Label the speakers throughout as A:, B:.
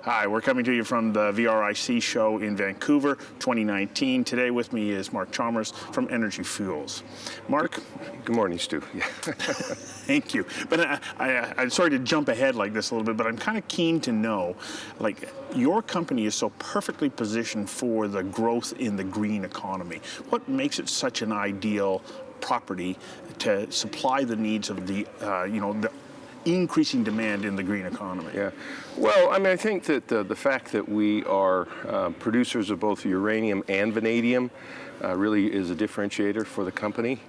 A: Hi, we're coming to you from the VRIC show in Vancouver, 2019. Today with me is Mark Chalmers from Energy Fuels. Mark?
B: Good morning, Stu.
A: Thank you. But I'm sorry to jump ahead like this a little bit, but I'm kind of keen to know, like, your company is so perfectly positioned for the growth in the green economy. What makes it such an ideal property to supply the needs of the increasing demand in the green economy?
B: Yeah. Well, I mean, I think that the fact that we are producers of both uranium and vanadium really is a differentiator for the company.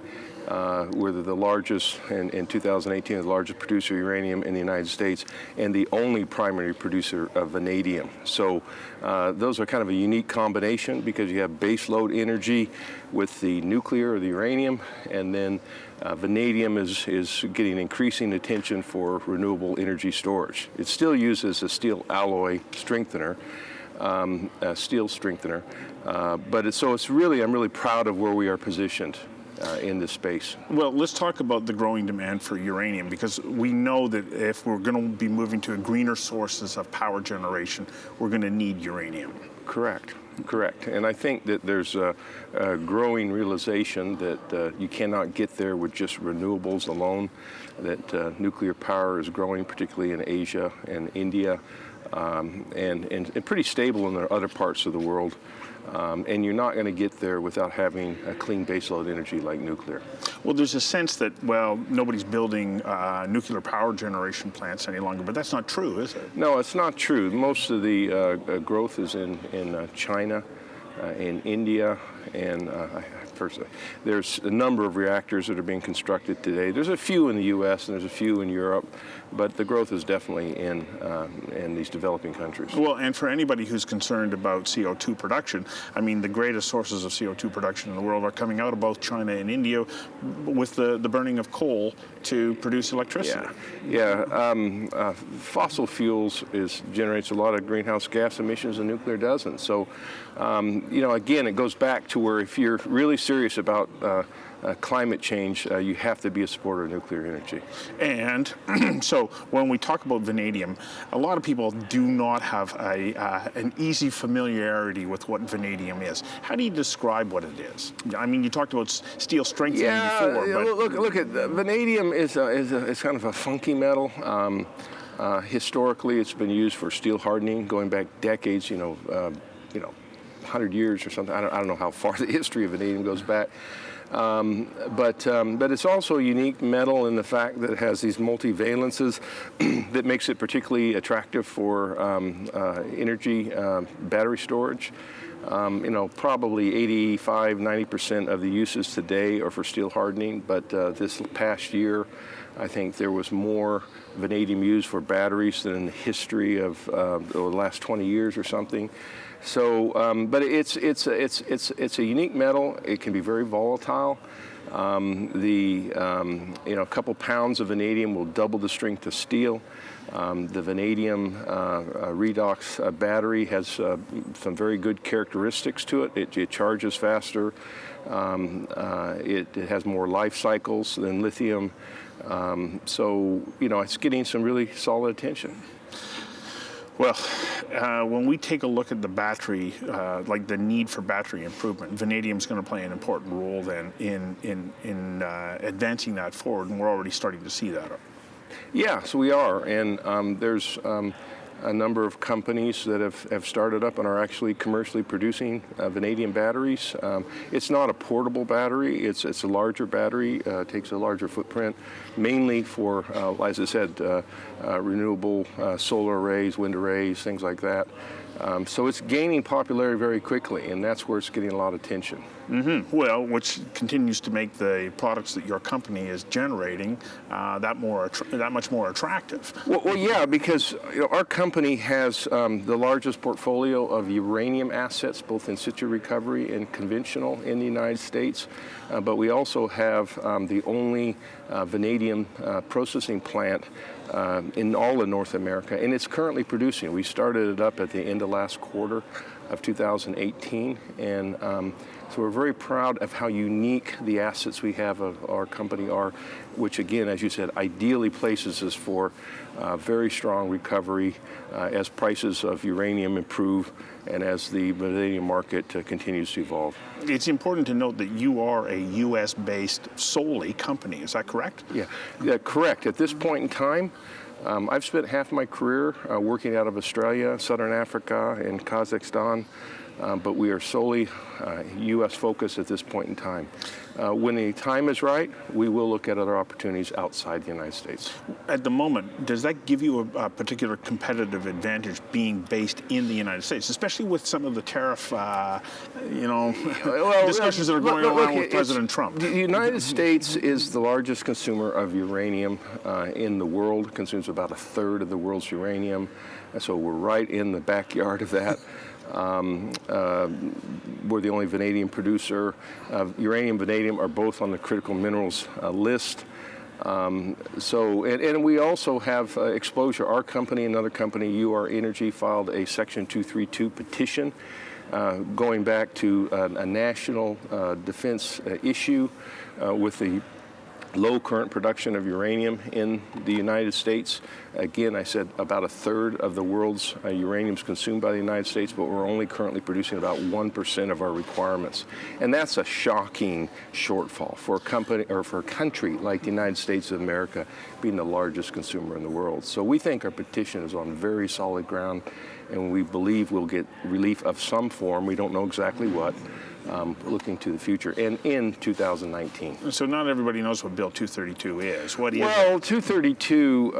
B: We're the largest, in 2018, the largest producer of uranium in the United States and the only primary producer of vanadium. So those are kind of a unique combination because you have base load energy with the nuclear or the uranium, and then vanadium is getting increasing attention for renewable energy storage. It's still used as a steel alloy strengthener, steel strengthener, but I'm really proud of where we are positioned in this space.
A: Well, let's talk about the growing demand for uranium, because we know that if we're going to be moving to greener sources of power generation, we're going to need uranium.
B: Correct. And I think that there's a growing realization that you cannot get there with just renewables alone, that nuclear power is growing, particularly in Asia and India, and pretty stable in the other parts of the world. And you're not going to get there without having a clean baseload energy like nuclear.
A: Well, there's a sense that, nobody's building nuclear power generation plants any longer, but that's not true, is it?
B: No, it's not true. Most of the growth is in China, in India, and there's a number of reactors that are being constructed today. There's a few in the U.S. and there's a few in Europe, but the growth is definitely in these developing countries.
A: Well, and for anybody who's concerned about CO2 production, I mean, the greatest sources of CO2 production in the world are coming out of both China and India with the burning of coal to produce electricity.
B: Yeah. Fossil fuels generates a lot of greenhouse gas emissions and nuclear doesn't. So, again, it goes back to where if you're really serious about climate change, you have to be a supporter of nuclear energy.
A: And so when we talk about vanadium, a lot of people do not have an easy familiarity with what vanadium is. How do you describe what it is? I mean, you talked about steel strengthening before. But
B: look at vanadium is kind of a funky metal. Historically, it's been used for steel hardening, going back decades. 100 years or something. I don't know how far the history of vanadium goes back. But it's also a unique metal in the fact that it has these multivalences that makes it particularly attractive for energy battery storage. Probably 85-90% of the uses today are for steel hardening, but this past year, I think there was more vanadium used for batteries than in the history of the last 20 years or something. So, but it's a unique metal. It can be very volatile. A couple pounds of vanadium will double the strength of steel. The vanadium redox battery has some very good characteristics to it. It charges faster. It has more life cycles than lithium. It's getting some really solid attention.
A: Well, when we take a look at the battery, like the need for battery improvement, vanadium is going to play an important role then in advancing that forward, and we're already starting to see that.
B: Yeah, so we are, and there's a number of companies that have started up and are actually commercially producing vanadium batteries. It's not a portable battery. It's a larger battery. Takes a larger footprint, mainly for, as I said, renewable solar arrays, wind arrays, things like that. So it's gaining popularity very quickly, and that's where it's getting a lot of attention.
A: Mm-hmm. Well, which continues to make the products that your company is generating that much more attractive.
B: Well, yeah, because our company has the largest portfolio of uranium assets, both in situ recovery and conventional, in the United States. But we also have the only vanadium processing plant in all of North America, and it's currently producing. We started it up at the end of last quarter. of 2018, and so we're very proud of how unique the assets we have of our company are, which again, as you said, ideally places us for very strong recovery as prices of uranium improve and as the vanadium market continues to evolve.
A: It's important to note that you are a U.S.-based solely company. Is that correct?
B: Yeah, correct. At this point in time, I've spent half my career working out of Australia, Southern Africa, and Kazakhstan, but we are solely U.S. focused at this point in time. When the time is right, we will look at other opportunities outside the United States. At
A: the moment, does that give you a particular competitive advantage being based in the United States, especially with some of the tariff, discussions that are going on with President Trump?
B: The United States is the largest consumer of uranium in the world, consumes about 1/3 of the world's uranium, and so we're right in the backyard of that. We're the only vanadium producer. Uranium and vanadium are both on the critical minerals list. And we also have exposure. Our company, another company, UR Energy, filed a Section 232 petition going back to a national defense issue with the low current production of uranium in the United States. Again, I said about 1/3 of the world's uranium is consumed by the United States, but we're only currently producing about 1% of our requirements. And that's a shocking shortfall for a company or for a country like the United States of America being the largest consumer in the world. So we think our petition is on very solid ground, and we believe we'll get relief of some form. We don't know exactly what. Looking to the future, and in 2019.
A: So not everybody knows what Bill 232 is. What is
B: well,
A: it?
B: 232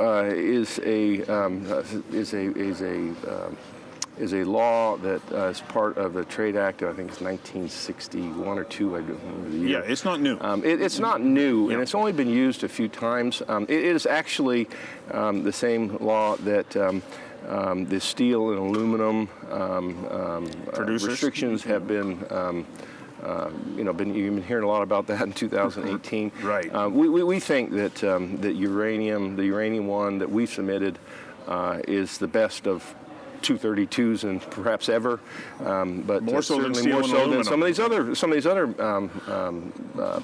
B: is a law that is part of a Trade Act. I think it's 1961 or 2. I don't remember the year.
A: Yeah, it's not new.
B: It's not new, and it's only been used a few times. It is actually the same law that the steel and aluminum restrictions have been, you've been hearing a lot about that in 2018.
A: Right.
B: We think that the uranium one that we submitted is the best of 232s and perhaps ever, but
A: more so
B: certainly
A: than
B: more so than some of these other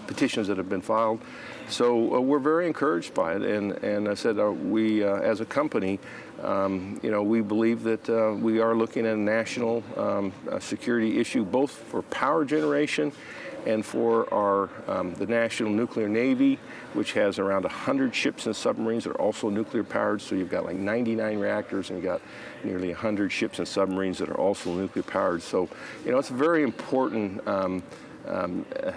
B: petitions that have been filed. So we're very encouraged by it, and I said we as a company, we believe that we are looking at a national security issue, both for power generation and for our the National Nuclear Navy, which has around 100 ships and submarines that are also nuclear powered. So you've got like 99 reactors, and you've got nearly 100 ships and submarines that are also nuclear powered. So it's a very important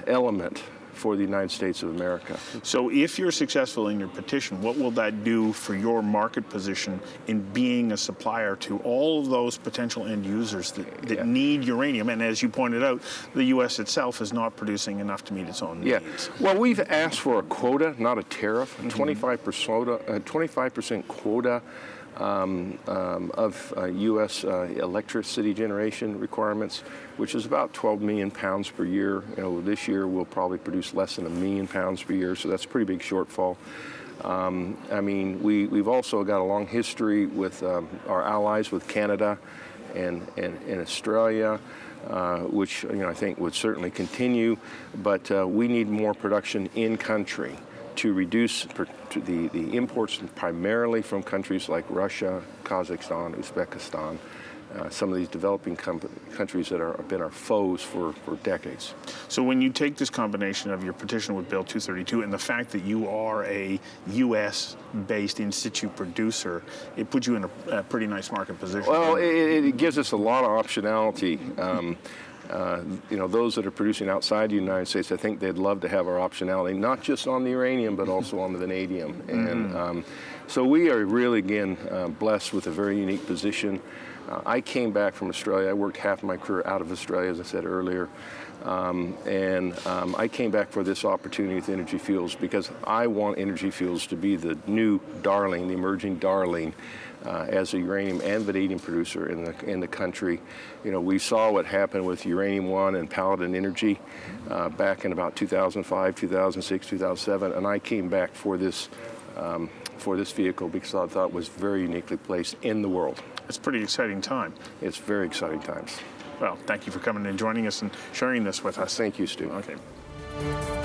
B: element for the United States of America.
A: So if you're successful in your petition, what will that do for your market position in being a supplier to all of those potential end users that need uranium? And as you pointed out, the U.S. itself is not producing enough to meet its own needs.
B: Well, we've asked for a quota, not a tariff, 25% quota of U.S. electricity generation requirements, which is about 12 million pounds per year. This year we'll probably produce less than 1 million pounds per year, so that's a pretty big shortfall. We've also got a long history with our allies, with Canada and Australia, which I think would certainly continue, but we need more production in country to reduce the imports primarily from countries like Russia, Kazakhstan, Uzbekistan, some of these developing countries that have been our foes for decades.
A: So when you take this combination of your petition with Bill 232 and the fact that you are a U.S.-based in situ producer, it puts you in a pretty nice market position.
B: Well, it gives us a lot of optionality. Those that are producing outside the United States, I think they'd love to have our optionality, not just on the uranium, but also on the vanadium. And so we are really, again, blessed with a very unique position. I came back from Australia. I worked half my career out of Australia, as I said earlier. I came back for this opportunity with Energy Fuels because I want Energy Fuels to be the new darling, the emerging darling, as a uranium and vanadium producer in the country. We saw what happened with Uranium One and Paladin Energy back in about 2005, 2006, 2007, and I came back for this vehicle because I thought it was very uniquely placed in the world.
A: It's a pretty exciting time.
B: It's very exciting times.
A: Well, thank you for coming and joining us and sharing this with us.
B: Thank you, Stu.
A: Okay.